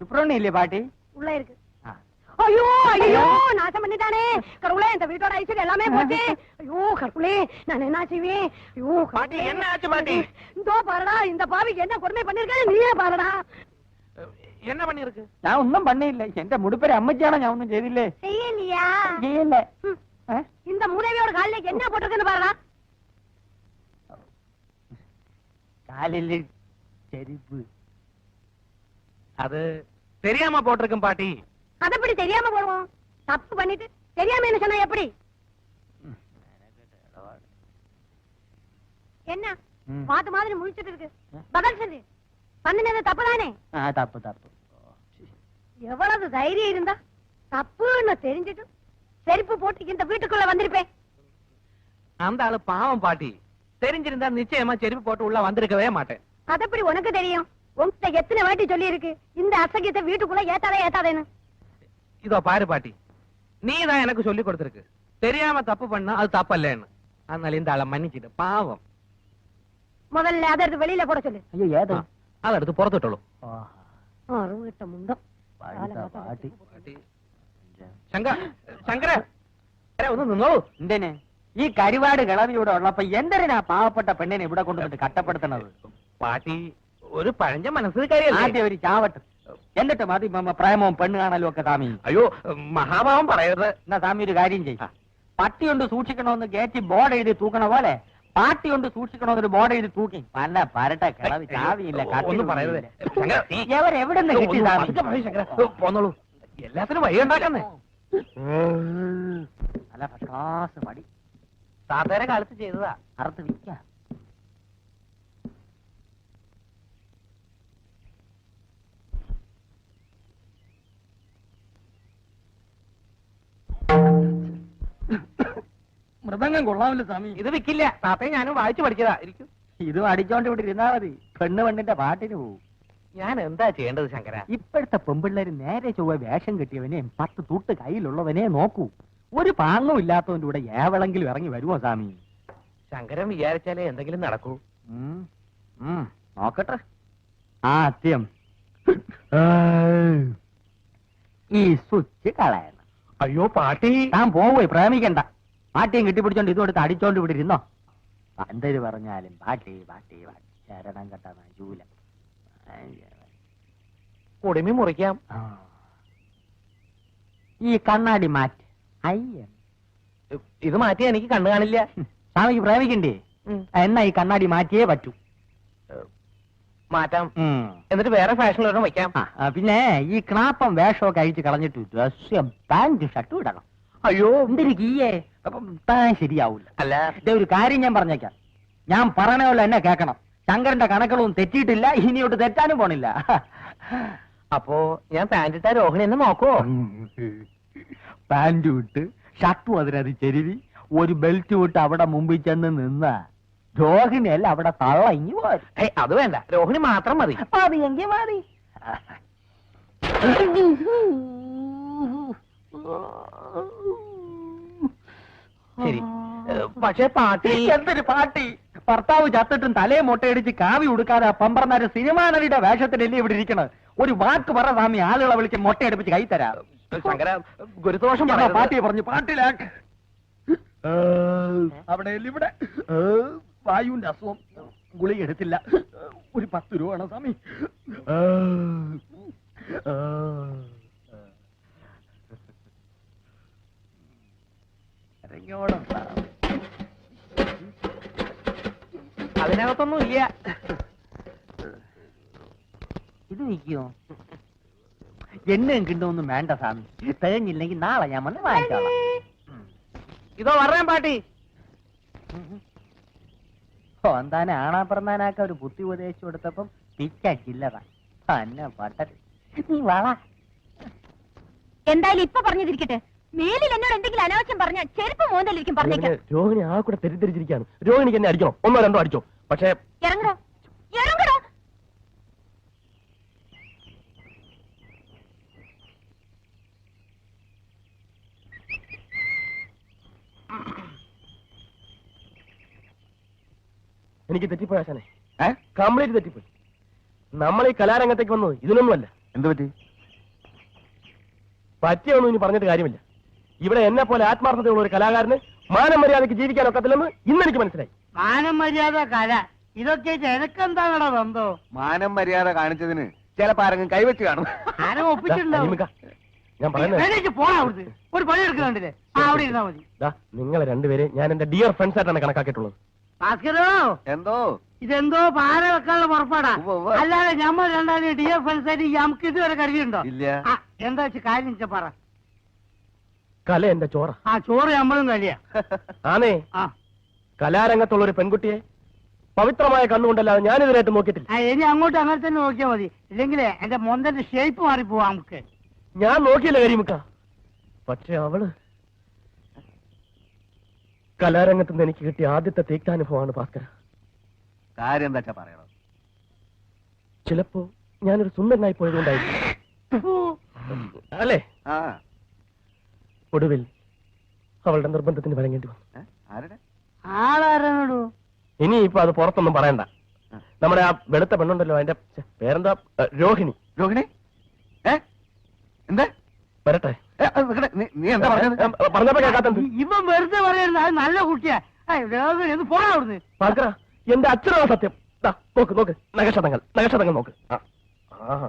சுப்ரமணியம் பாட்டி உள்ள இருக்கு. ஐயோ ஐயோ நாசம் பண்ணிட்டானே கடவுளே, இந்த வீட்டோட ஐஸ்வர்யம் எல்லாமே போச்சு. ஐயோ கடவுளே, நான் என்ன செய்வேன்? ஐயோ பாட்டி, என்ன ஆச்சு பாட்டி? இதோ பாருடா, இந்த பாவிக்கு என்ன கொடுமை பண்ணிருக்காரு நீயே பாருடா. என்ன பண்ணிருக்கு? நான் ஒன்னும் பண்ண இல்ல. எந்த முடுப்பேர அம்மச்சியான நான் ஒன்னும் செய்தில்லை. செய்யலையா? செய்யல. இந்த மூதேவியோட காலில என்ன போட்டிருக்குன்னு பாருடா. காலில் செருப்பு. அது தெரியாம போட்டிருக்கும் பாட்டி. அது எப்படி தெரியாம போடுவோம்? தப்பு பண்ணிட்டு தெரியாம என்ன சொன்னா எப்படி? என்ன பாத்து மாதிரி முழிச்சிட்டு இருக்கு? பதில் சொல்லு. பண்ணினது தப்புதானே? தப்பு தப்பு. எவ்வளவு தைரியம் இருந்தா தப்புன்னு தெரிஞ்சிட்டு செருப்பு போட்டு இந்த வீட்டுக்குள்ள வந்திருப்பேன். அந்த ஆளு பாவம் பாட்டி. தெரிஞ்சிருந்தா நிச்சயமா செருப்பு போட்டு உள்ள வந்திருக்கவே மாட்டேன். அது எப்படி உனக்கு தெரியும்? உங்ககிட்ட எத்தனை வாட்டி சொல்லி இருக்கு இந்த அசகியத்தை வீட்டுக்குள்ள ஏத்தாதேன்னு? இதோ பாரு பாட்டி, நீ தான் எனக்கு சொல்லி கொடுத்திருக்கு தெரியாம தப்பு பண்ணா அது தப்பு இல்லன்னு. அதனால இந்த ஆளை மன்னிச்சிட்டு பாவம். முதல்ல அதை எடுத்து வெளியில போட சொல்லு. ஐயோ ஏதோ அதை எடுத்து புறத்துட்டோம். முண்டம் பாட்டி ശങ്കര ഒന്ന് നിന്നോ. എന്തിന് ഈ കരിവാട് കിളവിയുടെ ഉള്ളപ്പോ എന്തിനാ പാവപ്പെട്ട പെണ്ണിനെ ഇവിടെ കൊണ്ടുപോയിട്ട് കട്ടപ്പെടുത്തണത്? പാട്ടി ഒരു പഴഞ്ച മനസ്സിൽ ആദ്യം ഒരു ചാവട്ട്, എന്നിട്ട് മതി പ്രേമവും പെണ്ണ് കാണലും ഒക്കെ. സ്വാമി അയ്യോ മഹാഭാവം പറയരുത്. എന്നാ സ്വാമി ഒരു കാര്യം ചെയ്യും, പട്ടി കൊണ്ട് സൂക്ഷിക്കണമെന്ന് കയറ്റി ബോർഡ് എഴുതി തൂക്കണ പോലെ പാട്ടി കൊണ്ട് സൂക്ഷിക്കണമെന്നൊരു ബോർഡ് എഴുതി തൂക്കി പല പരട്ട കിളവി ചാവിയില്ല. ഒന്നും പറയരുത്. എവിടെ നിന്ന് കിട്ടി സ്വാമി? പോന്നോളൂ, എല്ലാത്തിനും വഴിയുണ്ടാക്കുന്നേ. നല്ല ഫസ്റ്റ് മടി താത്തേരെ കാലത്ത് ചെയ്തതാ. അറുത്ത് വിൽക്ക. മൃദംഗം കൊള്ളാമല്ലോ സ്വാമി. ഇത് വിൽക്കില്ല. താത്തയെ ഞാനും വായിച്ചു പഠിച്ചതാ. ഇരിക്കും. ഇതും അടിച്ചോണ്ട് ഇവിടെ ഇരുന്നാ മതി, പെണ്ണ് പെണ്ണിന്റെ പാട്ടിന് പോവും. ഞാൻ എന്താ ചെയ്യേണ്ടത് ശങ്കര? ഇപ്പോഴത്തെ പെമ്പിള്ളേര് നേരെ ചൊവ്വ വേഷം കെട്ടിയവനെ 10 തൂട്ട് കയ്യിലുള്ളവനെ നോക്കൂ. ഒരു പാങ്ങും ഇല്ലാത്തവന്റെ കൂടെ ഏവളെങ്കിലും ഇറങ്ങി വരുമോ സ്വാമി? ശങ്കരൻ വിചാരിച്ചാലേ എന്തെങ്കിലും നടക്കൂ. നോക്കട്ടെ. ആദ്യം ഈ സ്വിച്ച് കളയണം. അയ്യോ പാട്ടി, താൻ പോവേ, പ്രേമിക്കണ്ട. പാട്ടിയും കെട്ടിപ്പിടിച്ചോണ്ട് ഇതുകൊടുത്ത് അടിച്ചോണ്ട് ഇവിടെ ഇരുന്നോ. പന്തര് പറഞ്ഞാലും പാട്ടി പാട്ടി പാട്ടി ശരണം കെട്ട ജൂല. കുടുമി മുറിക്കാം. ഈ കണ്ണാടി മാറ്റി. അയ്യ, ഇത് മാറ്റിയാ എനിക്ക് കണ്ണു കാണില്ല. സ്വാമിക്ക് പ്രേമിക്കണ്ടേ? എന്നാ ഈ കണ്ണാടി മാറ്റിയേ പറ്റൂ. മാറ്റാം. എന്നിട്ട് വേറെ ഫാഷനിലൊരെണ്ണം വയ്ക്കാം. പിന്നെ ഈ ക്ലാപ്പം വേഷമൊക്കെ അഴിച്ച് കളഞ്ഞിട്ട് ഡ്രസ് പാന്റ് ഷർട്ടും ഇടണം. അയ്യോ എന്തൊരു കീയേ, താൻ ശരിയാവൂല. അല്ല, ഇതേ ഒരു കാര്യം ഞാൻ പറഞ്ഞേക്കാം, ഞാൻ പറയണല്ലോ എന്നെ കേക്കണം. ശങ്കരന്റെ കണക്കുകളൊന്നും തെറ്റിയിട്ടില്ല, ഇനിയോട്ട് തെറ്റാനും പോണില്ല. അപ്പോ ഞാൻ പാന്റ് ഇട്ടാ രോഹിണി എന്നെ നോക്കോ? പാന്റ് വിട്ട് ഷർട്ടും അതിനത് ചെരുവി ഒരു ബെൽറ്റ് വിട്ട് അവിടെ മുമ്പിൽ ചെന്ന് നിന്ന രോഹിണിയല്ല അവിടെ തള്ള ഇങ്ങി പോയി. അത് വേണ്ട, രോഹിണി മാത്രം മതി. മതിയെങ്കിൽ മതി. ശരി, പക്ഷേ പാട്ടി. എന്തൊരു പാട്ടി? ഭർത്താവ് ചത്തിട്ടും തലയെ മുട്ടയടിച്ച് കാവി ഉടുക്കാതെ പമ്പർന്നാര് സിനിമാ നടിയുടെ വേഷത്തിലല്ലേ ഇവിടെ ഇരിക്കണത്? ഒരു വാക്ക് പറ സ്വാമി, ആളുകളെ വിളിച്ച് മുട്ടയടിപ്പിച്ച് കൈ തരാം. ശങ്കര ഗുരുദോഷം പാട്ടിയെ പറഞ്ഞു പാട്ടിലാക്ക്. അവിടെ ഇവിടെ വായുവിന്റെ അസുഖം, ഗുളിക എടുത്തില്ല. ഒരു 10 രൂപ വേണം സ്വാമി. അതിനകത്തൊന്നും ഇല്ല. ഇത് നിൽക്കുമോ? എന്നെയും കിട്ടുമൊന്നും വേണ്ട സ്വാമി. തികഞ്ഞില്ലെങ്കിൽ നാളെ ഞാൻ വന്ന് വാങ്ങിച്ചോളാം. ഇതോ പറയാൻ പാട്ടി. എന്താനെ ആണാ പറഞ്ഞാനാക്ക ഒരു ബുദ്ധി ഉപദേശിച്ചു കൊടുത്തപ്പം പിച്ചില്ലത തന്നെ പട്ടത്. നീ വള. എന്തായാലും ഇപ്പൊ പറഞ്ഞതിരിക്കട്ടെ, മേലിൽ എന്നോട് എന്തെങ്കിലും അനാവശ്യം പറഞ്ഞാൽ ചെരുപ്പ് മോന്തലിരിക്കും. പറഞ്ഞേക്കാം. രോഹിണി ആ കൂടെ തെറ്റിദ്ധരിച്ചിരിക്കുകയാണ്. രോഹിണിക്ക് എന്നെ അടിക്കണം, 1 2 അടിച്ചോ. പക്ഷേ ഇറങ്ങടോ, ഇറങ്ങടോ. എനിക്ക് തെറ്റിപ്പോയി ആശാനെ, കംപ്ലീറ്റ് തെറ്റിപ്പോയി. നമ്മൾ ഈ കലാരംഗത്തേക്ക് വന്നത് ഇതിനൊന്നുമല്ല. എന്ത് പറ്റി? പറ്റിയൊന്നും ഇനി പറഞ്ഞിട്ട് കാര്യമില്ല. ഇവിടെ എന്നെ പോലെ ആത്മാർത്ഥതയുള്ള ഒരു കലാകാരന് മാനം മര്യാദയ്ക്ക് ജീവിക്കാൻ ഒക്കത്തില്ലെന്ന് ഇന്നെനിക്ക് മനസ്സിലായി. മാനം മര്യാദ കല ഇതൊക്കെ എനക്കെന്താണോ ബന്ധോ? മാനം മര്യാദ കാണിച്ചതിന് ചിലപ്പോ ആരെങ്കിലും കൈവച്ച് കാണും. ആരും ഒപ്പിച്ചിട്ടുണ്ടാവും. നിമിക്ക, ഞാൻ പറയുന്നത് പോണ അവിടുന്ന് ഒരു പണി എടുക്കുന്നുണ്ടല്ലേ? അവിടെ ഇരുന്നാ മതി. നിങ്ങളെ രണ്ടുപേരെ ഞാൻ എന്റെ ഡിയർ ഫ്രണ്ട്സ് ആയിട്ടാണ് കണക്കാക്കിയിട്ടുള്ളത്. ഭാസ്കരോ, എന്തോ ഇതെന്തോ പാര വെക്കാനുള്ള പുറപ്പാടാ. ഉവ്വ് ഉവ്വ്. അല്ലാതെ നമ്മൾ രണ്ടാലും ഡിയർ ഫ്രണ്ട്സ് ആയിട്ട് നമുക്ക് ഇതുവരെ കരുതിയുണ്ടോ? ഇല്ല. ആ, എന്താ വെച്ച് കാര്യം വെച്ചാ പറ. കല എന്റെ ചോറ. ആ ചോറ് നമ്മളും കഴിയാ. ആനേ, ആ കലാരംഗത്തുള്ള ഒരു പെൺകുട്ടിയെ പവിത്രമായ കണ്ണുകൊണ്ടല്ലാതെ ഞാനിതുവരെയായിട്ട് നോക്കിയിട്ടില്ല. ആ, ഇനി അങ്ങോട്ട് അങ്ങനെ തന്നെ നോക്കിയാ മതി. ഇല്ലെങ്കിലേ എന്റെ മൊന്തന്റെ ഷേപ്പ് മാറിപ്പോവാ നമുക്ക്. ഞാൻ നോക്കിയില്ല കരിമുക്ക. പക്ഷെ അവള് കലാരംഗത്ത് നിന്ന് എനിക്ക് കിട്ടിയ ആദ്യത്തെ തീക്താനുഭവമാണ് ഭാസ്കര. കാര്യം എന്താ പറയണം? ചിലപ്പോ ഞാനൊരു സുന്ദരനായി പോയതുകൊണ്ടായിരിക്കും, അല്ലേ? ആ, ഒടുവിൽ അവളുടെ നിർബന്ധത്തിന് വഴങ്ങേണ്ടി വന്നു. ആരുടെ? ആളാരാണോ? ഇനിയിപ്പോ അത് പുറത്തൊന്നും പറയണ്ട. നമ്മുടെ ആ വെളുത്ത പെണ്ണുണ്ടല്ലോ, അതിന്റെ പേരെന്താ? രോഹിണി. രോഹിണി? എന്താ? വരട്ടെ. നീ എന്താ പറഞ്ഞത്? പറഞ്ഞപ്പോ കേൾക്കാത്തത്. ഇവൻ വെറുതെ പറയുന്നത് അത് നല്ല കുട്ടിയാ. എന്ന് പോണാ അവിടുന്ന്. ഭാസ്കര, എന്റെ അച്ഛനാണ് സത്യം. ദാ, നോക്ക് നോക്ക്, നഗക്ഷതങ്ങൾ നോക്ക്. ആഹാ,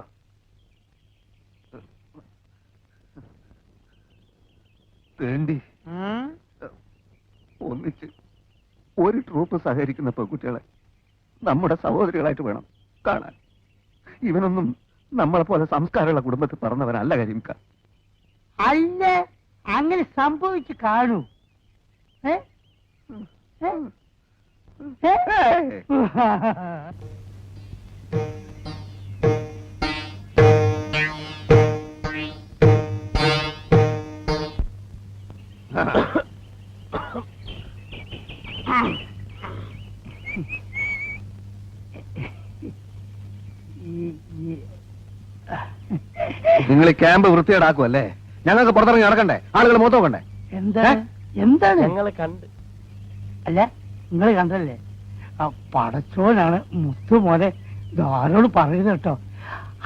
വേണ്ടി ഒന്നിച്ച് ഒരു ട്രൂപ്പ് സഹകരിക്കുന്ന പെൺകുട്ടികളെ നമ്മുടെ സഹോദരികളായിട്ട് വേണം കാണാൻ. ഇവനൊന്നും നമ്മളെ പോലെ സംസ്കാരമുള്ള കുടുംബത്തിൽ പറഞ്ഞവനല്ല കരിമിക്ക. അല്ല, അങ്ങനെ സംഭവിച്ചു കാണൂ. ഏ? ഏ? ഏ? നിങ്ങൾ ഈ ക്യാമ്പ് വൃത്തിയേടാക്കുമല്ലേ? ഞങ്ങൾക്ക് പുറത്തിറങ്ങി നടക്കണ്ടേ? ആളുകൾ മൊത്തം നോക്കണ്ടേ? എന്താണ്? ഞങ്ങളെ കണ്ട്. അല്ല, നിങ്ങൾ കണ്ടല്ലേ? ആ പടച്ചോനാണ് മുത്തു മോനെ ഇതാരോട് പറയുന്നത് കേട്ടോ.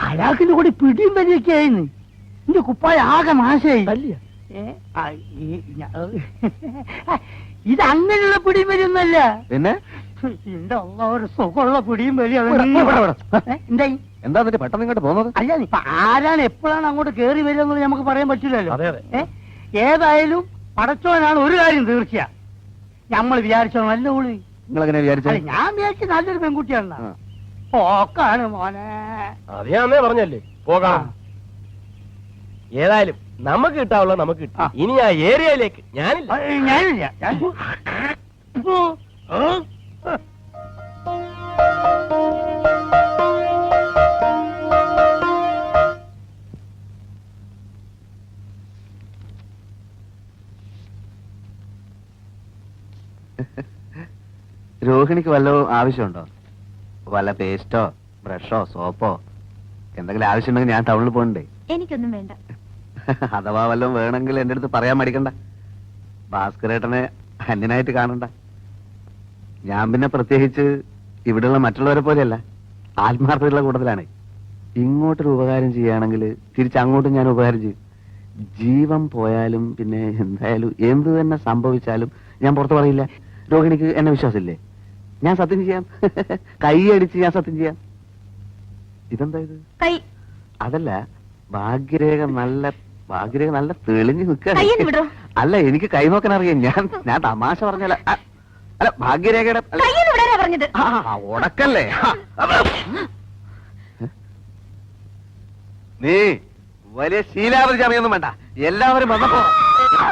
അയാൾക്കിന്റെ കൂടി പിടിയും വലിയൊക്കെ ആയിരുന്നു. എന്റെ കുപ്പായ ആകെ നാശമായി. ഇത് അങ്ങനെയുള്ള പിടിയും വലിയൊന്നല്ല. പിന്നെ എന്റെ ഒരു സുഖമുള്ള പിടിയും വലിയ എന്തായി? എന്താ പെട്ടെന്ന് ഇങ്ങോട്ട് പോകുന്നത്? അല്ല, ഇപ്പൊ ആരാണ് എപ്പോഴാണ് അങ്ങോട്ട് കേറി വരിക എന്നുള്ളത് നമുക്ക് പറയാൻ പറ്റില്ലല്ലോ. അതെ, അതെ. ഏതായാലും പടച്ചോനാണ് ഒരു കാര്യം തീർച്ചയാ. നമ്മൾ വിചാരിച്ചോ നല്ല ഉള്ളി. നിങ്ങളെങ്ങനെ വിചാരിച്ചു? ഞാൻ വിചാരിച്ചു നല്ലൊരു പെൺകുട്ടിയാണ്. പോക്കാണ് മോനെ. അത് ഞാനേ പറഞ്ഞല്ലേ പോകാം. ഏതായാലും നമുക്ക് കിട്ടാവുള്ള നമുക്ക് കിട്ടും. ഇനി ആ ഏരിയയിലേക്ക് ഞാനില്ല. ഞാനില്ല. രോഹിണിക്ക് വല്ല ആവശ്യമുണ്ടോ? വല്ല പേസ്റ്റോ ബ്രഷോ സോപ്പോ എന്തെങ്കിലും ആവശ്യമുണ്ടെങ്കിൽ ഞാൻ ടൗണിൽ പോകണ്ടേ? എനിക്കൊന്നും വേണ്ട. അഥവാ വല്ലതും വേണമെങ്കിൽ എന്റെ അടുത്ത് പറയാൻ മടിക്കണ്ട. ഭാസ്കരേട്ടനെ അന്യനായിട്ട് കാണണ്ട. ഞാൻ പിന്നെ പ്രത്യേകിച്ച് ഇവിടെയുള്ള മറ്റുള്ളവരെ പോലെയല്ല, ആത്മാർത്ഥതയുള്ള കൂട്ടത്തിലാണ്. ഇങ്ങോട്ടൊരു ഉപകാരം ചെയ്യുകയാണെങ്കിൽ തിരിച്ചങ്ങോട്ടും ഞാൻ ഉപകാരം ചെയ്യും. ജീവൻ പോയാലും പിന്നെ എന്തായാലും എന്ത് തന്നെ സംഭവിച്ചാലും ഞാൻ പുറത്തു പറയില്ല. രോഹിണിക്ക് എന്നെ വിശ്വാസമില്ലേ? ഞാൻ സത്യം ചെയ്യാം. കൈ അടിച്ച് ഞാൻ സത്യം ചെയ്യാം. ഇതെന്താ ഇത്? അതല്ല, ഭാഗ്യരേഖ നല്ല തെളിഞ്ഞു നിൽക്കുക. അല്ല, എനിക്ക് കൈ നോക്കാൻ അറിയാം. ഞാൻ തമാശ പറഞ്ഞല്ല. അല്ല, ഭാഗ്യരേഖയുടെ ഉടക്കല്ലേ? നീ വലിയ ശീലാവധി ചമയൊന്നും വേണ്ട. എല്ലാവരും വന്നപ്പോ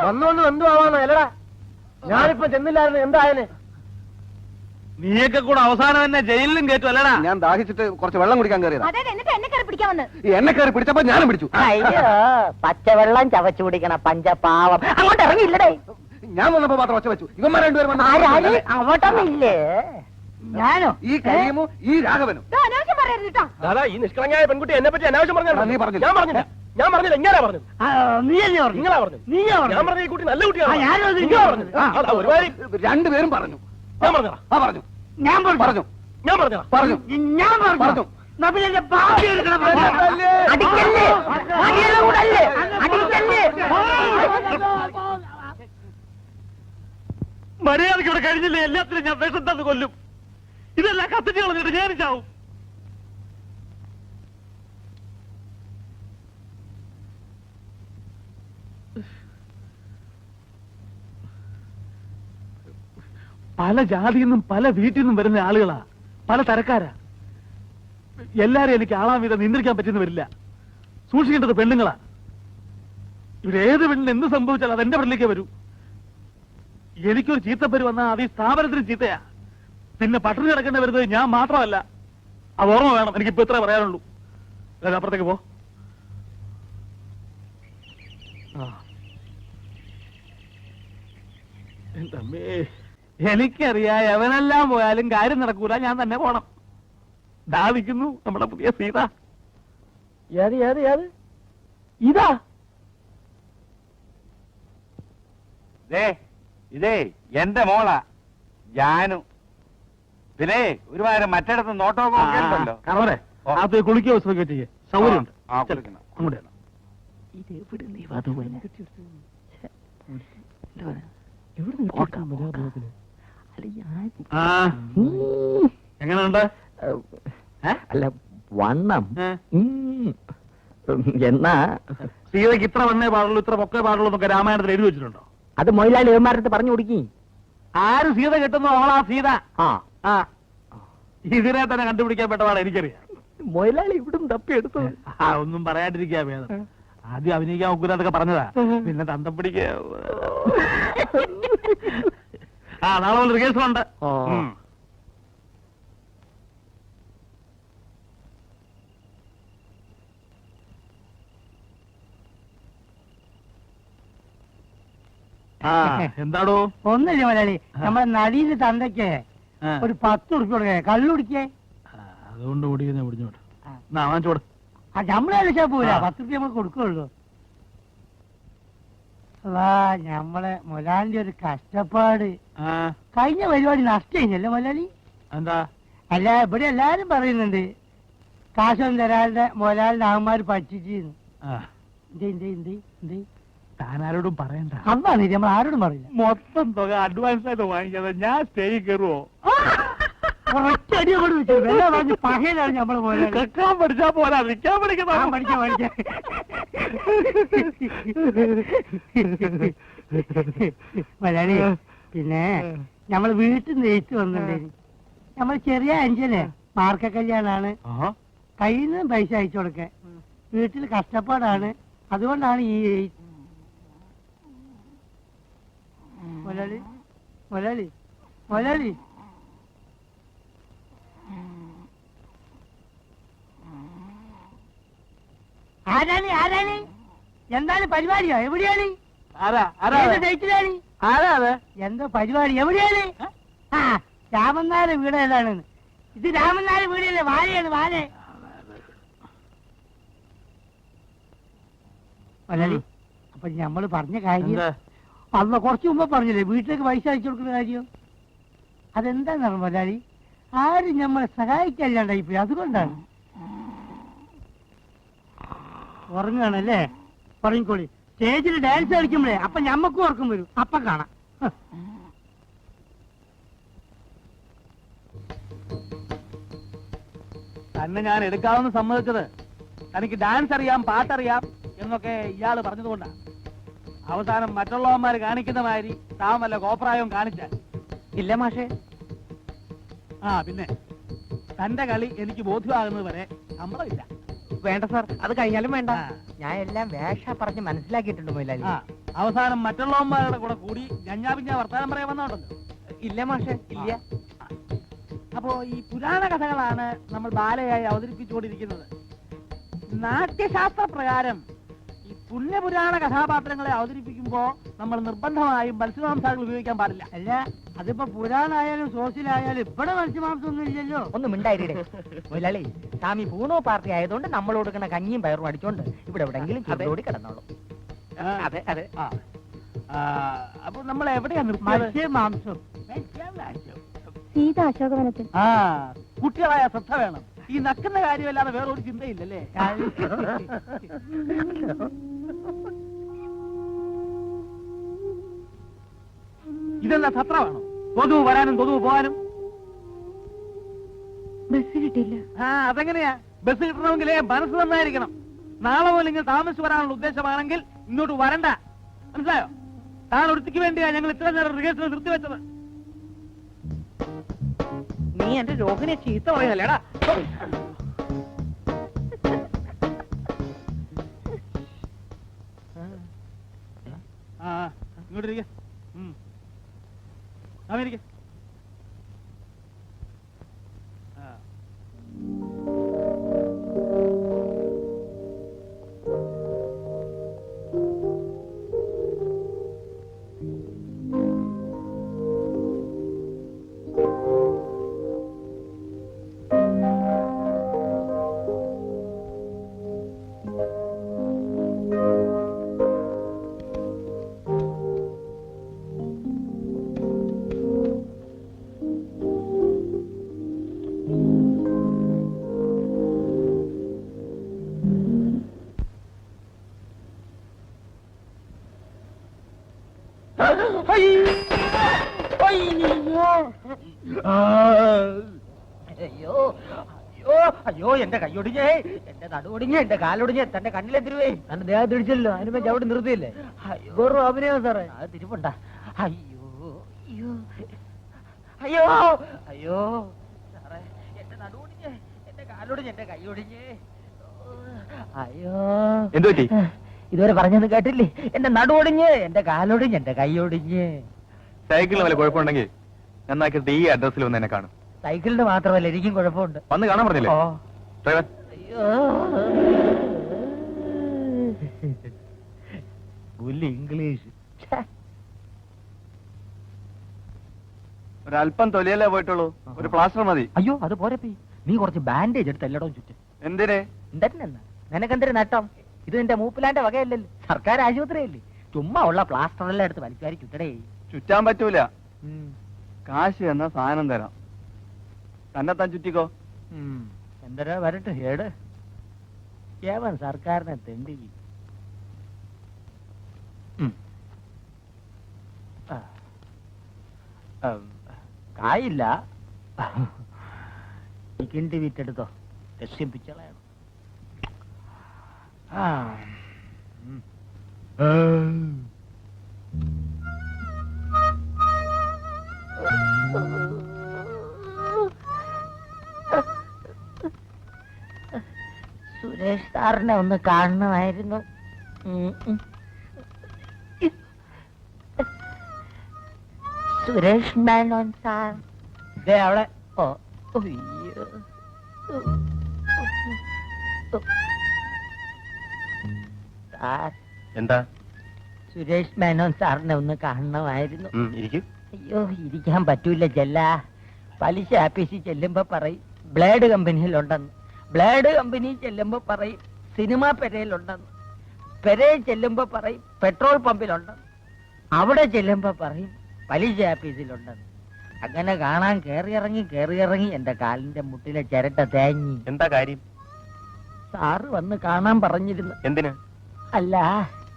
വന്നുകൊണ്ട് എന്തു ആവാന്നോ? അല്ലടാ, ഞാനിപ്പോ ചെന്നില്ലായിരുന്നു. എന്തായാലും നീയൊക്കെ കൂടെ അവസാനം തന്നെ ജയിലിലും കേട്ടു അല്ലടാ. ഞാൻ ദാഹിച്ചിട്ട് കുറച്ച് വെള്ളം കുടിക്കാൻ കയറിയതാ. എന്നെ കയറി പിടിച്ചപ്പോ ഞാനും പിടിച്ചു. അയ്യോ, പച്ചവെള്ളം ചവച്ചു കുടിക്കണ പഞ്ചപാവം. അങ്ങോട്ട് ഇറങ്ങിയില്ലടേ. ഞാൻ വന്നപ്പോ മാത്രം ഒച്ച വെച്ചു. ഇവന്മാർ രണ്ടുപേരും അങ്ങോട്ടൊന്നില്ലേ? ഞാനോ? ഈ കരീമും ഈ രാഘവനും. ദാദാ, ഈ നിഷ്കളങ്കയായ പെൺകുട്ടി എന്നെ പറ്റി അനാവശ്യം പറഞ്ഞു. നീ പറഞ്ഞില്ല. ഞാൻ പറഞ്ഞില്ല. ഇങ്ങനെ പറഞ്ഞത്. നീയല്ലേ പറഞ്ഞു? നിങ്ങളാ പറഞ്ഞു. ഞാൻ പറഞ്ഞ ഈ കുട്ടി നല്ല കുട്ടിയാണ്. രണ്ടുപേരും പറഞ്ഞു. ഞാൻ പറഞ്ഞതാ. പറഞ്ഞു. ഞാൻ പറഞ്ഞു. ഞാൻ പറഞ്ഞതാ. പറഞ്ഞു. ഞാൻ പറഞ്ഞു. നബിലെ ഭാവി എടുക്കണം. അടിക്കല്ലേ, അടിക്കല്ലേ, അടിക്കല്ലേ, അടിക്കല്ലേ. മര്യാദയ്ക്ക് ഇവിടെ കഴിഞ്ഞില്ലേ എല്ലാത്തിനും ഞാൻ വിഷം തന്നു കൊല്ലും. ഇതെല്ലാം കത്തിച്ച് കളഞ്ഞിട്ട് ഞാൻ ചാവും. പല ജാതിയിൽ നിന്നും പല വീട്ടിൽ നിന്നും വരുന്ന ആളുകളാ, പല തരക്കാരാ. എല്ലാരും എനിക്ക് ആളാൻ വീതം നിയന്ത്രിക്കാൻ പറ്റുന്ന വരില്ല. സൂക്ഷിക്കേണ്ടത് പെണ്ണുങ്ങളാ. ഇവരേത് പെണ്ണിന് എന്ത് സംഭവിച്ചാൽ അതെന്റെ പെണ്ണിലേക്ക് വരൂ. എനിക്കൊരു ചീത്തപ്പേര് വന്നാൽ അത് ഈ സ്ഥാപനത്തിന് ചീത്തയാ. പിന്നെ പട്ടിണി കിടക്കേണ്ടി വരുന്നത് ഞാൻ മാത്രമല്ല. അത് ഓർമ്മ വേണം. എനിക്കിപ്പോ ഇത്രേ പറയാനുള്ളൂ. അപ്പുറത്തേക്ക് പോ. എനിക്കറിയാം, എവനെല്ലാം പോയാലും കാര്യം നടക്കൂല. ഞാൻ തന്നെ പോണം. ദാവിക്കുന്നു നമ്മുടെ പുതിയ സീത. ഏത് ഏത് ഏത് ഇതാ? ഇതേ എന്റെ മോളാ ജാനു. പിന്നെ ഒരുപാട് മറ്റിടത്ത് നോട്ടമൊക്കെ ഉണ്ടല്ലോ. കറവരെ അത് കുളിക്കോ ശ്രമിക്കുകയോ ചെയ്യേ സൗകര്യമുണ്ട്. അങ്ങോട്ട് എങ്ങനെയുണ്ട്? അല്ല വണ്ണം എന്നാ സീതയ്ക്ക് ഇത്ര വണ്ണേ പാടുള്ളൂ, ഇത്ര പൊക്കേ പാടുള്ളൂ എന്നൊക്കെ രാമായണത്തിൽ എഴുതി വെച്ചിട്ടുണ്ടോ? അത് മൊയിലാളി ഏമാരത്ത് പറഞ്ഞു കൊടുക്കി. ആര് സീത കിട്ടുന്നു അവളാ സീത. ആ ആ ഇതിനെ തന്നെ കണ്ടുപിടിക്കാൻ പെട്ടതാണ് എനിക്കറിയാം. മൊയിലാളി ഇവിടും തപ്പിയെടുത്തു. ആ ഒന്നും പറയാണ്ടിരിക്കാ ഭേദം. ആദ്യം അഭിനയിക്കാൻ ഉഗ്രാതൊക്കെ പറഞ്ഞതാ, പിന്നെ തന്തം പിടിക്ക. ആ നാളെ പോലെ റിഹേഴ്സൽ ഉണ്ട്. എന്താടോ? ഒന്നില്ല മലയാളി, നമ്മുടെ നടീന്റെ തന്തയ്ക്ക് ഒരു 10 ഉറുപ്പിക കൊടുക്കേ, കള്ളുടിക്കേ. അതുകൊണ്ട് ഓടിക്കുന്ന പിടിച്ചോട്ടെ. വാങ്ങിച്ചോട്. ആ നമ്മളെ വിളിച്ചാ പോരാ, 10 ഉറുപ്പിക നമ്മൾ കൊടുക്കുള്ളൂ. നമ്മളെ മൊലാലിന്റെ ഒരു കഷ്ടപ്പാട്. കഴിഞ്ഞ പരിപാടി നഷ്ടല്ലേ മൊലാലി? എന്താ? അല്ല ഇവിടെ എല്ലാരും പറയുന്നുണ്ട് കാശൊന്നും തരാതെ മൊലാലിന്റെ ആന്മാര് പറ്റിച്ചിരുന്നു. താനാരോടും പറയണ്ട. അന്നാണ് നമ്മൾ ആരോടും പറയില്ല. മൊത്തം തുക അഡ്വാൻസ് ആയിട്ട് വാങ്ങിക്കാതെ ഞാൻ സ്റ്റേജിൽ കയറുവോ? ഒറ്റടി കൊണ്ട് വെച്ചു വെള്ളം പറഞ്ഞ് പകയിലാണ് നമ്മള് മൊലാലി. കേൾക്കാൻ പഠിച്ചാ പോരാ, നിൽക്കാൻ പഠിക്കണം. പഠിക്കാം. മലയാളി പിന്നെ നമ്മള് വീട്ടിൽ നിന്ന് എഴുത്ത് വന്നിട്ടുണ്ടായി. നമ്മൾ ചെറിയ അഞ്ചനെ മാർക്ക കല്യാണാണ്, കയ്യിൽ നിന്ന് പൈസ അയച്ചു കൊടുക്കാൻ. വീട്ടിൽ കഷ്ടപ്പാടാണ്, അതുകൊണ്ടാണ് ഈ മൊലാളി മൊലാളി മൊലാളി ആരാണ് ആരാണ്? എന്താണ് പരിപാടിയോ? എവിടെയാണ്? ഡേറ്റിലാണ്? എന്തോ പരിപാടി? എവിടെയാണ്? ആ രാമനാരെ വീട് ഏതാണ്? ഇത് രാമനാരെ വീടല്ലേ? വാഴയാണ് വാഴ. മലയാളി അപ്പൊ ഞമ്മള് പറഞ്ഞ കാര്യം അന്ന് കുറച്ചു മുമ്പ് പറഞ്ഞില്ലേ, വീട്ടിലേക്ക് പൈസ അയച്ചു കൊടുക്കുന്ന കാര്യം. അതെന്താണെന്ന് മലയാളി, ആരും നമ്മളെ സഹായിക്കല്ലാണ്ടായി പോയി. അതുകൊണ്ടാണ്. ഉറങ്ങുകയാണല്ലേ? ഉറങ്ങിക്കോളി. സ്റ്റേജിൽ ഡാൻസ് കളിക്കുമ്പോഴേ അപ്പൊ ഞമ്മക്കും ഉറക്കം വരും. അപ്പൊ കാണാം. തന്നെ ഞാൻ എടുക്കാമെന്ന് സമ്മതിച്ചത് തനിക്ക് ഡാൻസ് അറിയാം, പാട്ടറിയാം എന്നൊക്കെ ഇയാള് പറഞ്ഞതുകൊണ്ടാണ്. അവസാനം മറ്റുള്ളവന്മാര് കാണിക്കുന്ന മാതിരി താൻ വല്ല കോപ്രായവും കാണിച്ചാൽ ഇല്ല മാഷേ. പിന്നെ തന്റെ കളി എനിക്ക് ബോധ്യമാകുന്നത് വരെ ശമ്പളമില്ല. വേണ്ട സാർ, അത് കഴിഞ്ഞാലും വേണ്ട. ഞാൻ എല്ലാം വേഷ പറഞ്ഞ് മനസ്സിലാക്കിയിട്ടുണ്ട് മൊയിലാളി. അവസാനം മറ്റുള്ളവന്മാരുടെ കൂടെ കൂടി ഞഞ്ഞാ വർത്താനം പറയാൻ വന്നോണ്ടല്ലോ. ഇല്ല മാഷേ, ഇല്ല. അപ്പോ ഈ പുരാണ കഥകളാണ് നമ്മൾ ബാലയായി അവതരിപ്പിച്ചുകൊണ്ടിരിക്കുന്നത്. നാട്യശാസ്ത്ര പ്രകാരം ഈ പുണ്യപുരാണ കഥാപാത്രങ്ങളെ അവതരിപ്പിക്കുമ്പോ നമ്മൾ നിർബന്ധമായും മത്സ്യമാംസാദികൾ ഉപയോഗിക്കാൻ പാടില്ല. അല്ല അതിപ്പോ പുരാണായാലും സോസിലായാലും ഇവിടെ മത്സ്യമാംസം ഒന്നും ഇല്ലല്ലോ. ഒന്ന് മിണ്ടായിരേ മൊയിലാളി. സ്വാമി പൂണോ പാർട്ടി ആയതുകൊണ്ട് നമ്മൾ കൊടുക്കുന്ന കഞ്ഞിയും പയറും അടിച്ചോണ്ട് ഇവിടെ എവിടെങ്കിലും ചുവടോടി കിടന്നോളൂ. അതെ അതെ. അപ്പൊ നമ്മൾ എവിടെയാ മത്സ്യമാംസം? സീത അശോകവനത്തിൽ. കുട്ടികളായ ശ്രദ്ധ വേണം. ഈ നക്കുന്ന കാര്യമല്ലാതെ വേറൊരു ചിന്തയില്ലല്ലേ? ഇതെന്താ സത്രമാണോ? തൊതുവ് വരാനും തൊതുവ് പോകാനും. ബസ് കിട്ടില്ല. ആ അതെങ്ങനെയാ? ബസ് കിട്ടണമെങ്കിലേ മനസ്സ് നന്നായിരിക്കണം. നാളെ പോലും ഇങ്ങനെ താമസിച്ച് വരാനുള്ള ഉദ്ദേശമാണെങ്കിൽ ഇങ്ങോട്ട് വരണ്ട, മനസ്സിലായോ? താൻ ഒരുത്തിക്ക് വേണ്ടിയാ ഞങ്ങൾ ഇത്ര നേരം റിഹേഴ്സൽ നിർത്തിവെച്ചത്. നീ എന്റെ രോഹിനെ ചീത്ത പറയല്ലേടാ. ആ ഇങ്ങോട്ടിരിക്കെ. അമേരിക്ക. അയ്യോ അയ്യോ അയ്യോ, എന്റെ കൈയൊടിഞ്ഞേ, എന്റെ നടുവൊടിഞ്ഞേ, എന്റെ കാലൊടിഞ്ഞേ, തന്റെ കണ്ണിലെത്തിരുവേ. തന്റെ ദേഹം തിരിച്ചല്ലോ, അതിനുമ്പോ ചവിട്ടി നിർത്തിയില്ലേ? വെറും അഭിനയം സാറേ. അത് തിരിപ്പുണ്ട. അയ്യോ അയ്യോ അയ്യോ അയ്യോ സാറേ, എന്റെ നടുവൊടിഞ്ഞേ, എന്റെ കാലൊടിഞ്ഞേ, എന്റെ കൈയൊടിഞ്ഞേ. അയ്യോ എന്തു പറ്റി? ഇതുവരെ പറഞ്ഞൊന്നും കേട്ടില്ലേ? എന്റെ നടുവൊടിഞ്ഞ്, എന്റെ കാലൊടിഞ്ഞ്, എന്റെ കൈയൊടിഞ്ഞ്. സൈക്കിളിന് വല്ല കുഴപ്പമുണ്ടെങ്കിൽ നന്നാക്കിയിട്ട് ഈ അഡ്രസ്സിൽ വന്ന് എന്നെ കാണും. സൈക്കിളിന് മാത്രമല്ല, എനിക്കും കുഴപ്പമുണ്ട്. വന്ന് കാണാൻ പറഞ്ഞില്ലേ ഓ ഡ്രൈവർ? അയ്യോ പുല്ല് ഇംഗ്ലീഷ്. ഒരല്പം തൊലിയല്ലേ പോയിട്ടുള്ളൂ, ഒരു പ്ലാസ്റ്റർ മതി. അയ്യോ അത് പോരപ്പി, നീ കുറച്ച് ബാൻഡേജ് എടുത്ത് എല്ലായിടവും ചുറ്റും. എന്തിനെ? എന്തെന്നാ നിനക്കെന്തൊരു നട്ടം? ഇത് നിന്റെ മൂപ്പിലാന്റെ വകയല്ലല്ലോ, സർക്കാർ ആശുപത്രിയല്ലേ. ചുമ്മാ ഉള്ള പ്ലാസ്റ്റർ എല്ലാം എടുത്ത് വലിച്ചുവാരി ചുറ്റടേ. ചുറ്റാൻ പറ്റൂല, കാശ് എന്ന സാധനം തരാം, തന്നെ താൻ ചുറ്റിക്കോ. എന്തരാ വരട്ടെ ഏട് ഏവൻ സർക്കാരിനെ തെണ്ടി. കായില്ല, കിണ്ടി വിറ്റെടുത്തോ, ലക്ഷ്യം പിച്ചളയാണ്. സുരേഷ് സാറിനെ ഒന്ന് കാണണമായിരുന്നു. സുരേഷ് മേനോൻ സാർ അവിടെ. ഓ അയ്യോ, സാർ എന്താ? സുരേഷ് മേനോൻ സാറിനെ ഒന്ന് കാണണമായിരുന്നു. ഇരിക്കും. അയ്യോ ഇരിക്കാൻ പറ്റൂല ചെല്ല. പലിശ ആഫീസിൽ ചെല്ലുമ്പോ പറയും ബ്ലേഡ് കമ്പനിയിലുണ്ടെന്ന്, ബ്ലേഡ് കമ്പനി ചെല്ലുമ്പോ പറയും സിനിമാ പെരയിലുണ്ടെന്ന്, പെരയിൽ ചെല്ലുമ്പോ പറയും പെട്രോൾ പമ്പിലുണ്ടെന്ന്, അവിടെ ചെല്ലുമ്പോ പറയും പലിശ ആഫീസിലുണ്ടെന്ന്. അങ്ങനെ കാണാൻ കേറിയിറങ്ങി എന്റെ കാലിന്റെ മുട്ടിലെ ചിരട്ട തേങ്ങി. എന്താ കാര്യം? സാറ് വന്ന് കാണാൻ പറഞ്ഞിരുന്നു. എന്തിന്? അല്ല,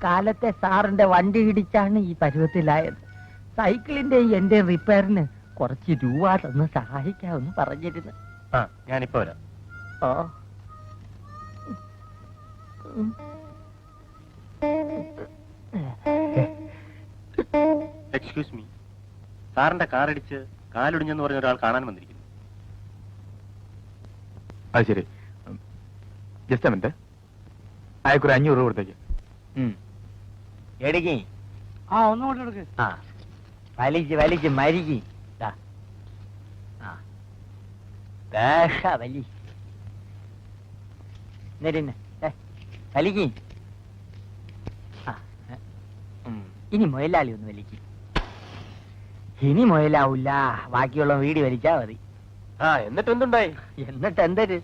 കാലത്തെ സാറിന്റെ വണ്ടി ഇടിച്ചാണ് ഈ പരുവത്തിലായത്. സൈക്കിളിന്റെ എന്റെ റിപ്പയറിന് കുറച്ച് രൂപ തന്ന് സഹായിക്കാമെന്ന് പറഞ്ഞിരുന്നു. ആ ഞാനിപ്പോ വരാം. ഓ എക്സ്ക്യൂസ് മീ, സാറിന്റെ കാറടിച്ച് കാലൊടിഞ്ഞെന്ന് പറഞ്ഞ ഒരാൾ കാണാൻ വന്നിരിക്കുന്നു. അത് ശരി, ജസ്റ്റ് മിനിറ്റ്, അയക്കൊരു 500 രൂപ കൊടുത്തേക്ക്. എടുക്കി. ആ ഒന്നുകൊണ്ട് എടുക്ക്. ആ വലിച്ച് മരിക്കി. വലി വലിക്ക്. ഇനി മുയലാളി ഒന്ന് വലിക്ക്. ഇനി മുയലാവൂല, ബാക്കിയുള്ള വീടി വലിച്ചാ മതി. ആ എന്നിട്ട് എന്തുണ്ടായി? എന്നിട്ട് എന്തൊരു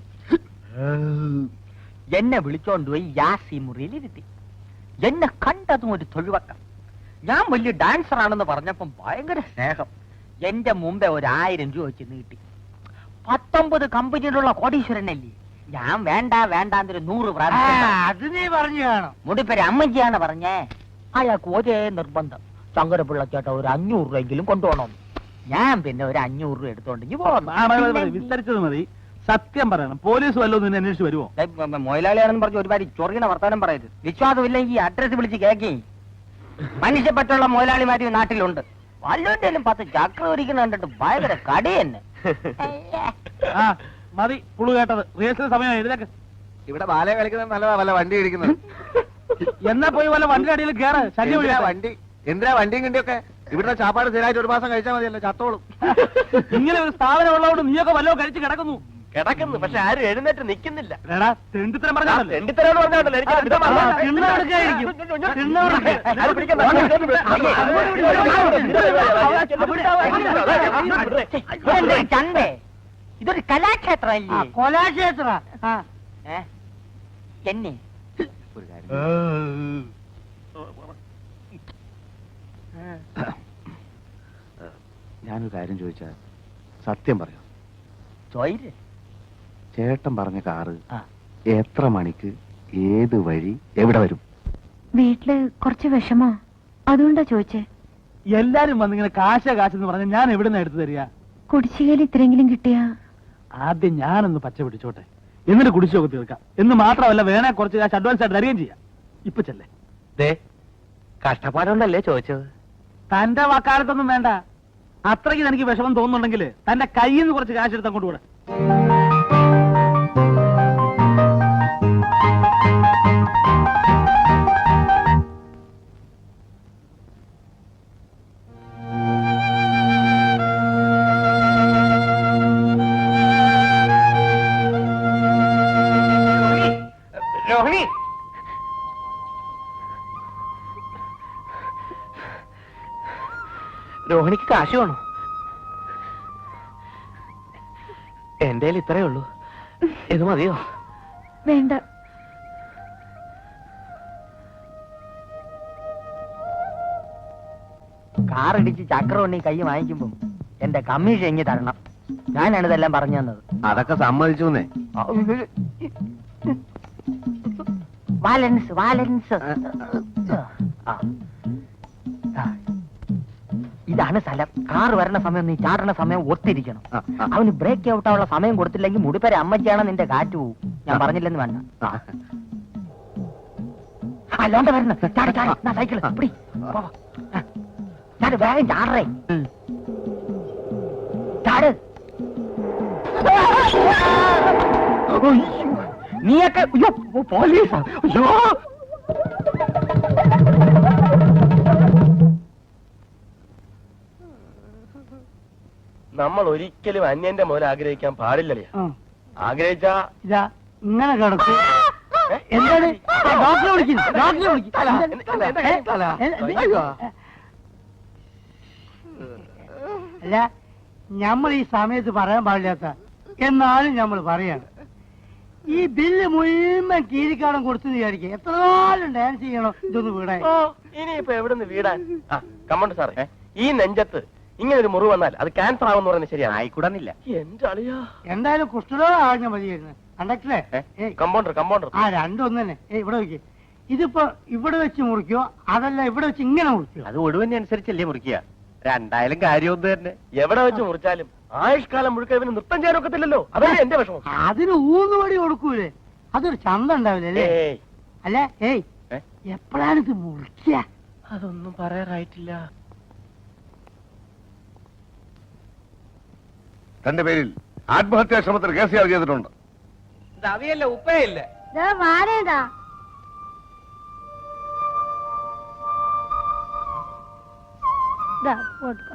എന്നെ വിളിച്ചോണ്ട് പോയി യാസി മുറിയിലിരുത്തി. എന്നെ കണ്ടതും ഒരു തൊഴിവക്കം. ഞാൻ വലിയ ഡാൻസർ ആണെന്ന് പറഞ്ഞപ്പം ഭയങ്കര സ്നേഹം. എന്റെ മുമ്പേ 1000 രൂപ വെച്ച് നീട്ടി. 19 കമ്പനിയിലുള്ള കോടീശ്വരനല്ലേ. ഞാൻ വേണ്ടാന്നൊരു 100 പ്രാവശ്യം അത് നീ പറഞ്ഞു കാണും. മുടിപ്പേര് അമ്മജിയാണ് പറഞ്ഞേ. അയാൾക്ക് ഒരേ നിർബന്ധം, ശങ്കരപ്പിള്ള ചേട്ടാ ഒരു 500 രൂപയെങ്കിലും കൊണ്ടുപോകണം. ഞാൻ പിന്നെ ഒരു 500 രൂപ എടുത്തോണ്ടെങ്കിൽ വിസ്തരിച്ചത് മതി. സത്യം പറയണം, പോലീസ് വല്ലതും നിന്നെ അന്വേഷിച്ച് വരുമോ? മൊയിലാളിയാണെന്ന് പറഞ്ഞ് ഒരുപാട് ചൊറിയണ വർത്താനം പറയരുത്. വിശ്വാസമില്ലെങ്കിൽ അഡ്രസ് വിളിച്ച് കേക്കി. മനുഷ്യപ്പറ്റുള്ള മൊയിലാളിമാര് നാട്ടിലുണ്ട്. വല്ലോട്ടേലും 10 ചക്ര ഒരിക്കലും കണ്ടിട്ട് ഭയങ്കര കടി തന്നെ. ആ മതി പുളു കേട്ടത്. റിഹേഴ്സൽ സമയം എഴുതേക്ക്. ഇവിടെ ബാല കളിക്കുന്നത് നല്ലതാ, വല്ല വണ്ടി ഇടിക്കുന്നത്. എന്നാ പോയി വല്ല വണ്ടി അടിയിൽ കേറ്. ശല്യം എന്തിനാ വിളിയാ. വണ്ടി, എന്തിനാ വണ്ടിയും കിണ്ടിയൊക്കെ? ഇവിടുത്തെ ചാപ്പാട് സ്ഥിരമായിട്ട് 1 മാസം കഴിച്ചാൽ മതിയല്ലോ, ചത്തോളും. ഇങ്ങനെ ഒരു സ്ഥാപനം ഉള്ളതുകൊണ്ട് നീയൊക്കെ വല്ലോ കഴിച്ച് കിടക്കുന്നു. കിടക്കുന്നു, പക്ഷെ ആരും എഴുന്നേറ്റ് നിൽക്കുന്നില്ല. എടാ തെണ്ടിത്തരം പറഞ്ഞാണല്ലോ. രണ്ടിത്തരം പറഞ്ഞാണ്ടല്ലോ എനിക്ക് അർത്ഥം വന്നില്ല. ചന്തേ ഇതൊരു കലാക്ഷേത്രമല്ലേ? കൊലാക്ഷേത്ര എന്നെ ഒരു കാര്യം, ഞാനൊരു കാര്യം ചോദിച്ചാൽ സത്യം പറയാം. ചോയിര് ചേട്ടൻ പറഞ്ഞ കാറ് ആ. എത്ര മണിക്ക്, ഏത് വഴി, എവിടെ വരും? വീട്ടില് കുറച്ച് വിഷമോ, അതുകൊണ്ടാ ചോദിച്ചേ. എല്ലാരും വന്നിങ്ങനെ കാശെന്ന് പറഞ്ഞ ഞാൻ എവിടുന്ന എടുത്തു തരിക? കുടിശ്ശികയിൽ ഇത്രയെങ്കിലും കിട്ടിയാ. ആദ്യം ഞാനൊന്ന് പച്ച പിടിച്ചോട്ടെ, എന്നിട്ട് കുടിശ്ശിക തീർക്കാം. എന്ന് മാത്രമല്ല, വേണേ കുറച്ച് കാശ് അഡ്വാൻസ് ആയിട്ട് തരികയും ചെയ്യാം. ഇപ്പൊ ചെല്ലേ. കഷ്ടപ്പാടുണ്ടല്ലേ ചോദിച്ചത്. തന്റെ വക്കാലത്തൊന്നും വേണ്ട. അത്രയ്ക്ക് എനിക്ക് വിഷമം തോന്നുന്നുണ്ടെങ്കിൽ തന്റെ കയ്യിൽ നിന്ന് കുറച്ച് കാശ് എടുത്ത് അങ്ങോട്ട് കൂടെ. രോഹിണി, രോഹിണിക്ക് കാശ് വേണോ? എന്റെ ഇത്രയേ ഉള്ളൂ, ഇത് മതിയോ? വേണ്ട. കാറിടിച്ച് ചക്രം കൈ വാങ്ങിക്കുമ്പോ എന്റെ കമ്മീഷൻ എങ്ങി തരണം. ഞാനാണ് ഇതെല്ലാം പറഞ്ഞു തന്നത്. അതൊക്കെ സമ്മതിച്ചു. വാലൻസ് വാലൻസ്. ഇതാണ് സ്ഥലം. കാറ് വരണ സമയം നീ ചാടണ സമയം ഒത്തിരിക്കണം. അവന് ബ്രേക്ക് ഔട്ട് ആവുള്ള സമയം കൊടുത്തില്ലെങ്കിൽ മുടിപ്പര അമ്മച്ചാണ് നിന്റെ കാറ്റ് പോവും. ഞാൻ പറഞ്ഞില്ലെന്ന് വേണ്ട. അല്ലാണ്ട് വരണം. ചാട് ചാട്, സൈക്കിള് പിടി. ചാട്, വേഗം ചാടറേ. ചാട്. നീയൊക്കെ പോലീസാ? അയ്യോ, നമ്മൾ ഒരിക്കലും അന്യന്റെ മുതൽ ആഗ്രഹിക്കാൻ പാടില്ലല്ലേ? ആഗ്രഹിച്ചാ ഇതാ ഇങ്ങനെ കിടക്കും. എന്താണ് ഡോക്ടറെ വിളിക്കുന്നു? ഡോക്ടറെ വിളിക്കും. അല്ല, നമ്മൾ ഈ സമയത്ത് പറയാൻ പാടില്ലാത്ത എന്നാലും നമ്മൾ പറയാണ്. ഈ ബില്ല് മുഴുവൻ കീരിക്കാടം കൊടുത്തു വിചാരിക്കുക. എത്ര നാളും ഡാൻസ് ചെയ്യണം ഇതൊന്ന് വീടാൻ. ഇനിയിപ്പോ എവിടുന്ന് വീടാൻ? കമ്മണ്ട് സാറേ, ഈ നെഞ്ചത്ത് ഇങ്ങനെ ഒരു മുറിവ് വന്നാൽ അത് ക്യാൻസർ ആവുമെന്ന് പറയുന്നത് ശരിയാണ്. ആയിക്കൂടാന്നില്ല. എന്റെ അളിയാ, എന്തായാലും കുഷ്ഠരോഗം ആകാൻ മതിയായിരുന്നു. കണ്ടക്ടറെ, കമ്പൗണ്ടർ ആ രണ്ടും ഒന്ന് തന്നെ. ഇവിടെ വെക്ക്. ഇതിപ്പോ ഇവിടെ വെച്ച് മുറിക്കോ അതല്ല ഇവിടെ വെച്ച് ഇങ്ങനെ മുറിക്കോ? അത് ഒടുവിനെ അനുസരിച്ചല്ലേ മുറിക്കുക. രണ്ടായാലും കാര്യമൊന്നും തന്നെ. എവിടെ വെച്ച് മുറിച്ചാലും ആയുഷ്കാലം മുഴുക്ക ഇവന് നൃത്തം ചെയ്യാനൊക്കത്തില്ലല്ലോ. അതാണ് എന്റെ വിഷമം. അതിന് ഊന്നുപടി കൊടുക്കൂലേ? അതൊരു ചന്ത ഉണ്ടാവില്ലേ അല്ലേ? അല്ല, എപ്പോഴാണ് ഇത് മുറിക്കുക? അതൊന്നും പറയാറായിട്ടില്ല. തന്റെ പേരിൽ ആത്മഹത്യാ ശ്രമത്തിന് കേസ് ചാർജ് ചെയ്തിട്ടുണ്ട്. അവയല്ല ഉപ്പയില്ല. വാരേതാ പോട്ടുക.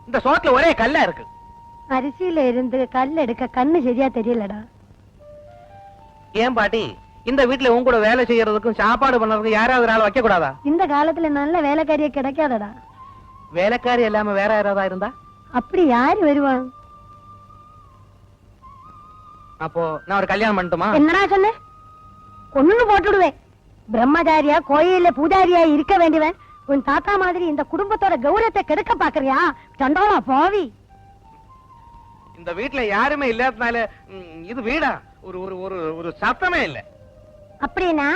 இந்த சோத்துல ஒரே கல்லா இருக்கு. அரிசியில இருந்து கல் எடுக்க கண்ணு சரியா தெரியலடா. ஏன் பாட்டி, இந்த வீட்டுல உன் கூட வேலை செய்யறதுக்கும் சாப்பாடு பண்றதுக்கும் யாராவது ஒரு ஆள் வைக்க கூடாதா? இந்த காலத்துல நல்ல வேலைக்காரியே கிடைக்காதடா. வேலைக்காரி இல்லாம வேற யாராவது இருந்தா? அப்படி யாரு வருவான்? அப்போ நான் ஒரு கல்யாணம் பண்ணட்டுமா? என்னடா சொன்ன? கொன்னு போட்டுடுவேன். பிரம்மச்சாரியா கோயில்ல பூஜாரியா இருக்க வேண்டியவன் உன் தாத்தா மாதிரி இந்த குடும்பத்தோட கௌரவத்தை கெடுக்க பாக்குறியா? சண்டாளா பாவி. இந்த வீட்டுல யாருமே இல்லாதனால இது வீடா ஒரு ஒரு ஒரு ஒரு சத்தமே இல்ல. அப்படின்னா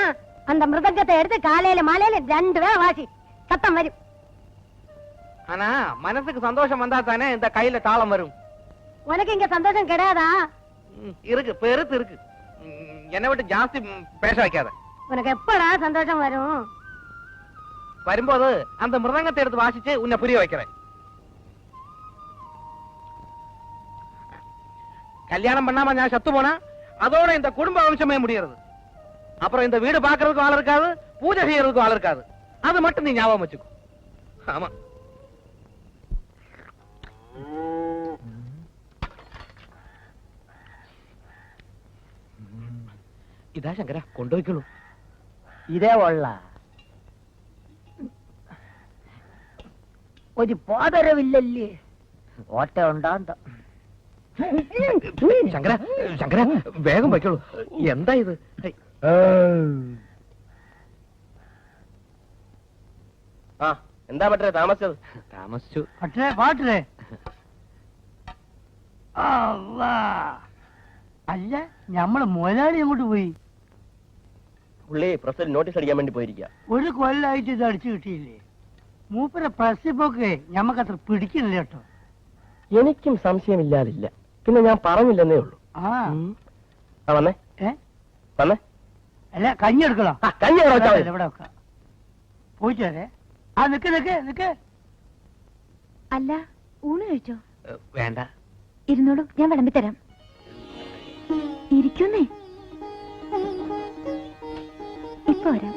அந்த மிருதங்கத்தை எடுத்து காலையில மாலையில 2 வேளை வாசி, சத்தம் வரும். ஆனா மனசுக்கு சந்தோஷம் வந்தா தானே இந்த கையில தாளம் வரும். உனக்கு இங்க சந்தோஷம் கிடையாதா? இருக்கு, பெருத்து இருக்கு. என்னை விட்டு ஜாஸ்தி பேச வைக்காத. உனக்கு எப்படா சந்தோஷம் வரும்? வரும்போது அந்த மிருதங்கத்தை எடுத்து வாசிச்சு உன்னை புரிய வைக்கிறேன். கல்யாணம் பண்ணாம நான் சத்து போனா அதோட இந்த குடும்ப வம்சமே முடியறது. அப்புறம் இந்த வீடு பாக்குறதுக்கு ஆள் இருக்காது, பூஜை செய்யறதுக்கு ஆள் இருக்காது. அது மட்டும் நீ ஞாபகம் வச்சுக்கோ. ஆமா. ഇതാ ശങ്കര കൊണ്ടുപോയിക്കോളൂ. ഇതേ കൊള്ള ഒരു പോതരവില്ലല്ലേ, ഓട്ട ഉണ്ടാന്ത. ശങ്കര ശങ്കര വേഗം വയ്ക്കോളൂ. എന്താ ഇത്? ആ എന്താ പറ്റേ താമസിച്ചത്? താമസിച്ചു. പട്ടേ പാട്ടേ അല്ല, ഞമ്മള് മുതലാളി അങ്ങോട്ട് പോയി. പുള്ളി പ്രസിൽ നോട്ടീസ് അടിക്കാൻ വേണ്ടി പോയിരിക്കുക. ഒരു കൊല്ലായിട്ട് ഇത് അടിച്ചു കിട്ടിയില്ലേ? മൂപ്പരെ പ്രസിപ്പൊക്കെ ഞമ്മക്കത്ര പിടിക്കുന്നില്ല കേട്ടോ. എനിക്കും സംശയമില്ലാതില്ല, പിന്നെ ഞാൻ പറഞ്ഞില്ലെന്നേ ഉള്ളൂ. ആ വന്നേ വന്നേ. അല്ല, കഞ്ഞി എടുക്കണം. കഞ്ഞി ഇവിടെ വെക്കാം. പോയിട്ട് വരെ. ആ നിക്ക് നിക്ക് നിക്ക്. അല്ല, ഊണ് കഴിച്ചോ? വേണ്ട. ഇരുന്നോളൂ, ഞാൻ വിളമ്പിത്തരാം. ഇരിക്കുന്നേ, ഇപ്പൊ വരാം.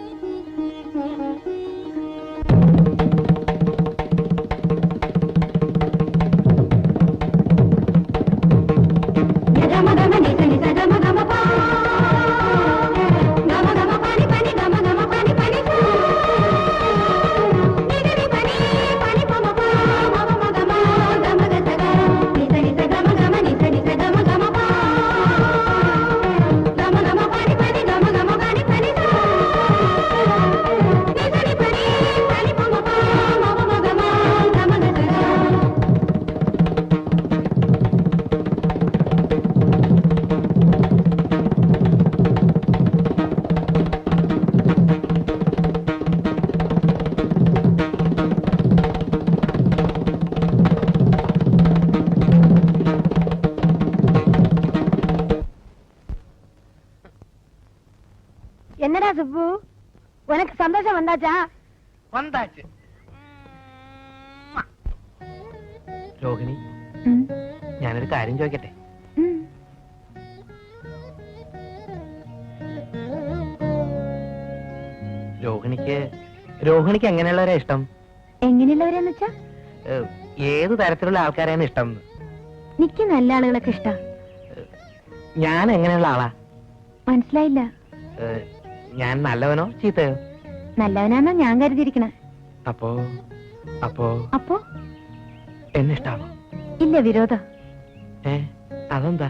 என்னடா சுப்பு, உனக்கு சந்தோஷம் வந்தாச்சா? വന്നാച്ച്. രോഹിണി, ഞാനൊരു കാര്യം ചോദിക്കട്ടെ? രോഹിണിക്ക് എങ്ങനെയുള്ളവരാ ഇഷ്ടം? എങ്ങനെയുള്ളവരെന്ന് വെച്ചാ? ഏത് തരത്തിലുള്ള ആൾക്കാരാണ് ഇഷ്ടം? എനിക്ക് നല്ല ആളുകളൊക്കെ ഇഷ്ടാ. ഞാൻ എങ്ങനെയുള്ള ആളാ? മനസ്സിലായില്ല. ഞാൻ നല്ലവനോ ചീത്തയോ? നല്ലവനാന്നാ ഞാൻ കരുതിയിരിക്കണ. അപ്പോ അപ്പോ അപ്പോ എന്നെ ഇഷ്ടാണോ? ഇല്ല, വിരോധം. അതെന്താ?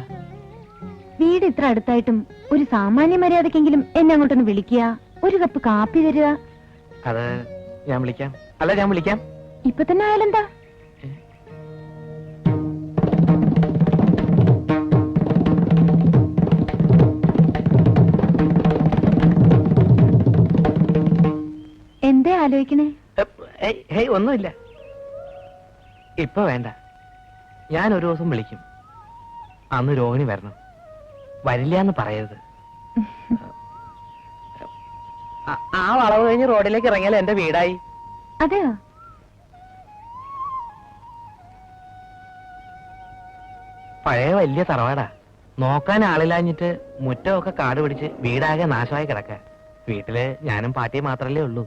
വീട് ഇത്ര അടുത്തായിട്ടും ഒരു സാമാന്യ മര്യാദക്കെങ്കിലും എന്നെ അങ്ങോട്ടൊന്ന് വിളിക്കുക, ഒരു കപ്പ് കാപ്പി തരിക. അത് ഞാൻ വിളിക്കാം. അല്ല, ഞാൻ വിളിക്കാം. ഇപ്പൊ തന്നെ ആയാലെന്താ? എന്തേ ആലോചിക്കണേ? ഒന്നുമില്ല. ഇപ്പൊ വേണ്ട, ഞാൻ ഒരു ദിവസം വിളിക്കും. അന്ന് രോഹിണി വരണം. വരില്ല എന്ന് പറയരുത്. ആ വളവ് കഴിഞ്ഞ് റോഡിലേക്ക് ഇറങ്ങിയാൽ എന്റെ വീടായി. അതെയോ? പഴയ വലിയ തറവാടാ. നോക്കാൻ ആളില്ലാഞ്ഞിട്ട് മുറ്റമൊക്കെ കാട് പിടിച്ച് വീടാകെ നാശമായി കിടക്ക. വീട്ടില് ഞാനും പാട്ടിയും മാത്രല്ലേ ഉള്ളൂ.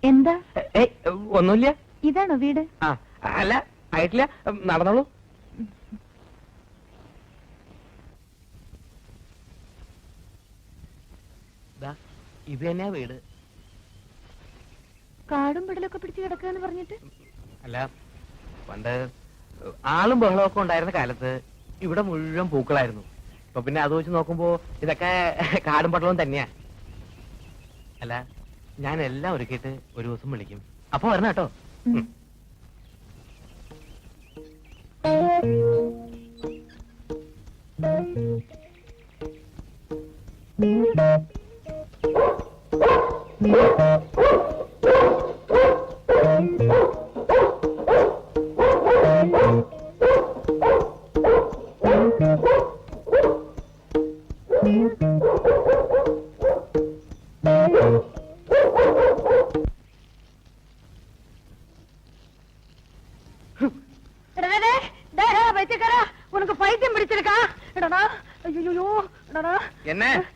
എന്താ? ഒന്നുമില്ല. ഇതാണോ വീട്? ആ, അല്ല, ആയിട്ടില്ല. നടന്നോളൂ. ഇത് തന്നെയാ വീട്. കാടും പിടലൊക്കെ പിടിച്ച് കിടക്കാന്ന് പറഞ്ഞിട്ട്? അല്ല, പണ്ട് ആളും ബഹളമൊക്കെ ഉണ്ടായിരുന്ന കാലത്ത് ഇവിടെ മുഴുവൻ പൂക്കളായിരുന്നു. ഇപ്പൊ പിന്നെ അത് വെച്ച് നോക്കുമ്പോ ഇതൊക്കെ കാടും പട്ടളവും തന്നെയാ. അല്ല, ഞാൻ എല്ലാം ഒരുക്കിയിട്ട് ഒരു ദിവസം വിളിക്കും. അപ്പൊ വരണം കേട്ടോ. உனக்கு பைத்தியம் பிடிச்சிருக்கா? ஐயோ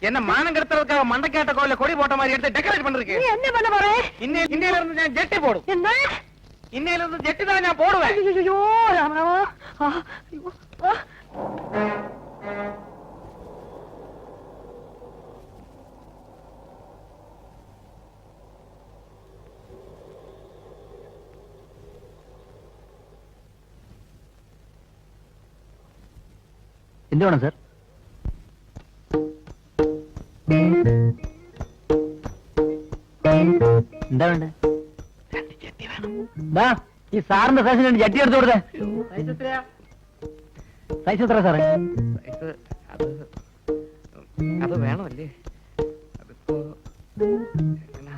என்ன மானம் கெடுத்துறதுக்காக மண்டைக்காட்ட கோயில கொடி போட்ட மாதிரி எடுத்து டெக்கரேட் பண்றீங்க. நீ என்ன பண்ண போற? இன்னையில இருந்து நான் ஜெட்டி போடும். என்ன? இன்னையில இருந்து ஜெட்டி தான் நான் போடுவேன். ஐயோ ராமராமா. ஐயோ. എന്ത് വേണം സാർ? എന്താ വേണ്ടേ? ഈ സാറിന്റെ സൈസിന് വേണ്ടി ജട്ടി എടുത്തു കൊടുത്തേ. സൈസ് എത്ര സാറേ? അത് വേണമല്ലേ? അതിപ്പോ എങ്ങനാ?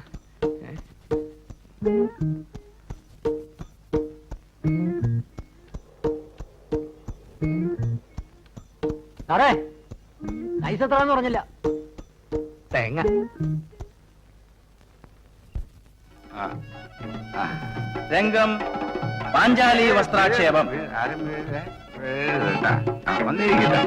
സാറേ, സൈസ് എത്രന്ന് പറഞ്ഞില്ല. തേങ്ങ. രംഗം പാഞ്ചാലി വസ്ത്രാക്ഷേപം. ആരും വന്നിരിക്കട്ടെ.